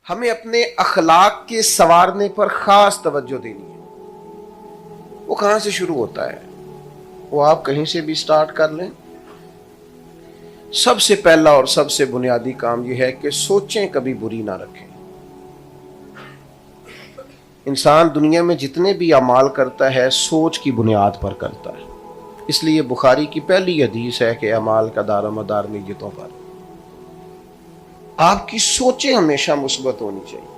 ہمیں اپنے اخلاق کے سنوارنے پر خاص توجہ دینی ہے۔ وہ کہاں سے شروع ہوتا ہے؟ وہ آپ کہیں سے بھی سٹارٹ کر لیں۔ سب سے پہلا اور سب سے بنیادی کام یہ ہے کہ سوچیں کبھی بری نہ رکھیں۔ انسان دنیا میں جتنے بھی اعمال کرتا ہے سوچ کی بنیاد پر کرتا ہے، اس لیے بخاری کی پہلی حدیث ہے کہ اعمال کا دار و مدار نیتوں پر۔ آپ کی سوچیں ہمیشہ مثبت ہونی چاہیے۔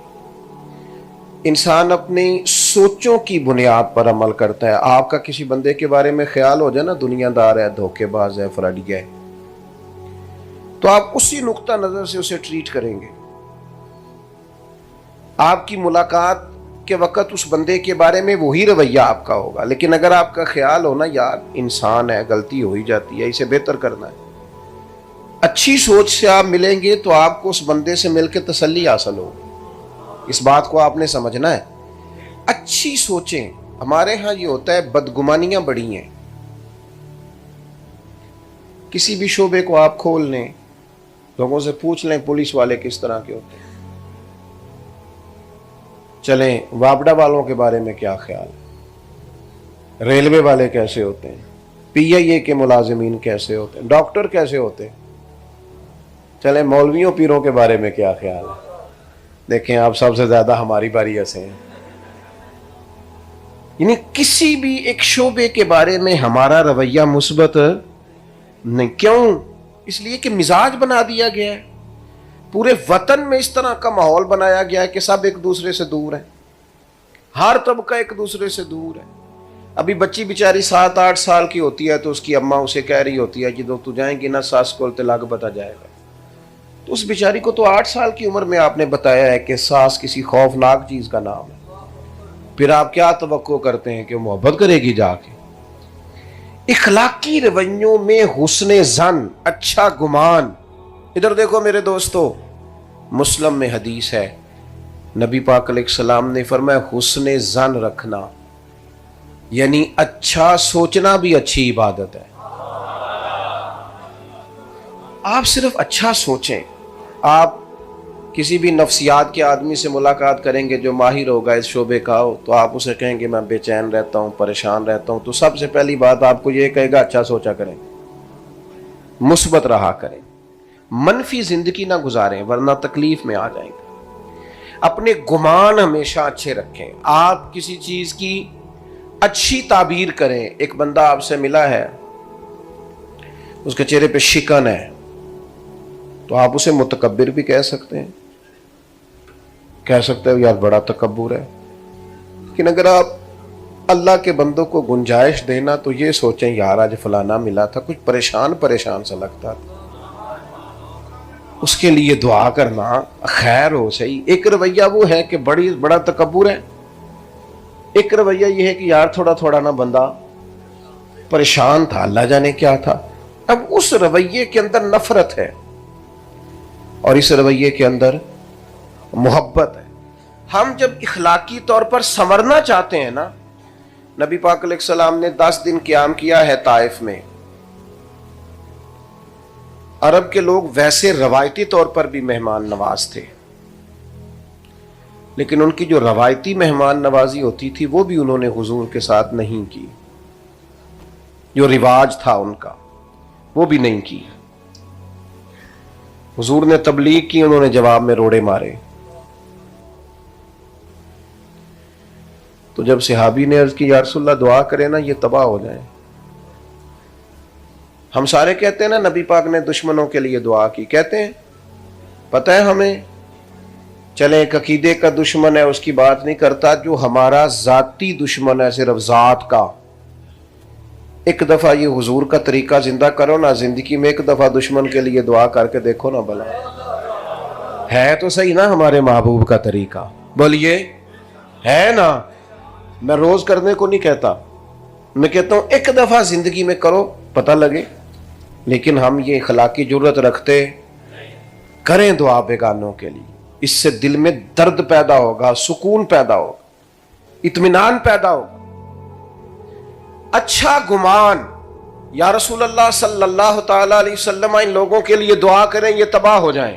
انسان اپنی سوچوں کی بنیاد پر عمل کرتا ہے۔ آپ کا کسی بندے کے بارے میں خیال ہو جائے نا، دنیا دار ہے، دھوکے باز ہے، فراڈی ہے، تو آپ اسی نقطہ نظر سے اسے ٹریٹ کریں گے۔ آپ کی ملاقات کے وقت اس بندے کے بارے میں وہی رویہ آپ کا ہوگا، لیکن اگر آپ کا خیال ہونا یار انسان ہے، غلطی ہو ہی جاتی ہے، اسے بہتر کرنا ہے، اچھی سوچ سے آپ ملیں گے تو آپ کو اس بندے سے مل کے تسلی حاصل ہوگی۔ اس بات کو آپ نے سمجھنا ہے۔ اچھی سوچیں۔ ہمارے ہاں یہ ہوتا ہے بدگمانیاں بڑی ہیں۔ کسی بھی شعبے کو آپ کھول لیں، لوگوں سے پوچھ لیں پولیس والے کس طرح کے ہوتے ہیں، چلیں وابڈا والوں کے بارے میں کیا خیال ہے، ریلوے والے کیسے ہوتے ہیں، پی آئی اے کے ملازمین کیسے ہوتے ہیں، ڈاکٹر کیسے ہوتے ہیں، چلیں مولویوں پیروں کے بارے میں کیا خیال ہے۔ دیکھیں آپ سب سے زیادہ ہماری باری ایسے ہیں۔ یعنی کسی بھی ایک شعبے کے بارے میں ہمارا رویہ مثبت نہیں۔ کیوں؟ اس لیے کہ مزاج بنا دیا گیا ہے۔ پورے وطن میں اس طرح کا ماحول بنایا گیا ہے کہ سب ایک دوسرے سے دور ہیں، ہر طبقہ ایک دوسرے سے دور ہے۔ ابھی بچی بیچاری 7-8 سال کی ہوتی ہے تو اس کی اماں اسے کہہ رہی ہوتی ہے جدو تو جائیں گی نا ساس کو طلاق بتا جائے گا، تو اس بیچاری کو تو 8 سال کی عمر میں آپ نے بتایا ہے کہ ساس کسی خوفناک چیز کا نام ہے، پھر آپ کیا توقع کرتے ہیں کہ وہ محبت کرے گی جا کے؟ اخلاقی رویوں میں حسن ظن، اچھا گمان۔ ادھر دیکھو میرے دوستو، مسلم میں حدیث ہے، نبی پاک علیہ السلام نے فرمایا حسن ظن رکھنا، یعنی اچھا سوچنا بھی اچھی عبادت ہے۔ آپ صرف اچھا سوچیں۔ آپ کسی بھی نفسیات کے آدمی سے ملاقات کریں گے جو ماہر ہوگا اس شعبے کا ہو، تو آپ اسے کہیں گے میں بے چین رہتا ہوں، پریشان رہتا ہوں، تو سب سے پہلی بات آپ کو یہ کہے گا اچھا سوچا کریں، مثبت رہا کریں، منفی زندگی نہ گزاریں ورنہ تکلیف میں آ جائیں گے۔ اپنے گمان ہمیشہ اچھے رکھیں۔ آپ کسی چیز کی اچھی تعبیر کریں۔ ایک بندہ آپ سے ملا ہے، اس کے چہرے پہ شکن ہے، تو آپ اسے متکبر بھی کہہ سکتے ہیں، کہہ سکتے ہیں یار بڑا تکبر ہے، لیکن اگر آپ اللہ کے بندوں کو گنجائش دینا تو یہ سوچیں یار آج فلانا ملا تھا کچھ پریشان سا لگتا تھا، اس کے لیے دعا کرنا خیر ہو صحیح۔ ایک رویہ وہ ہے کہ بڑا تکبر ہے، ایک رویہ یہ ہے کہ یار تھوڑا نا بندہ پریشان تھا، اللہ جانے کیا تھا۔ اب اس رویے کے اندر نفرت ہے اور اس رویے کے اندر محبت ہے۔ ہم جب اخلاقی طور پر سنورنا چاہتے ہیں نا، نبی پاک علیہ السلام نے 10 دن قیام کیا ہے طائف میں۔ عرب کے لوگ ویسے روایتی طور پر بھی مہمان نواز تھے، لیکن ان کی جو روایتی مہمان نوازی ہوتی تھی وہ بھی انہوں نے حضور کے ساتھ نہیں کی، جو رواج تھا ان کا وہ بھی نہیں کی۔ حضور نے تبلیغ کی، انہوں نے جواب میں روڑے مارے۔ تو جب صحابی نے عرض کی یا رسول اللہ دعا کرے نا یہ تباہ ہو جائیں، ہم سارے کہتے ہیں نا نبی پاک نے دشمنوں کے لیے دعا کی، کہتے ہیں پتہ ہے ہمیں، چلیں ایک عقیدے کا دشمن ہے اس کی بات نہیں کرتا، جو ہمارا ذاتی دشمن ہے صرف ذات کا، ایک دفعہ یہ حضور کا طریقہ زندہ کرو نا، زندگی میں ایک دفعہ دشمن کے لیے دعا کر کے دیکھو نا، بلا ہے تو صحیح نا ہمارے محبوب کا طریقہ، بولیے ہے نا۔ میں روز کرنے کو نہیں کہتا، میں کہتا ہوں ایک دفعہ زندگی میں کرو پتہ لگے، لیکن ہم یہ اخلاقی جرت رکھتے کریں دعا بیگانوں کے لیے، اس سے دل میں درد پیدا ہوگا، سکون پیدا ہوگا، اطمینان پیدا ہوگا۔ اچھا گمان، یا رسول اللہ صلی اللہ تعالی علیہ وسلم ان لوگوں کے لیے دعا کریں یہ تباہ ہو جائیں۔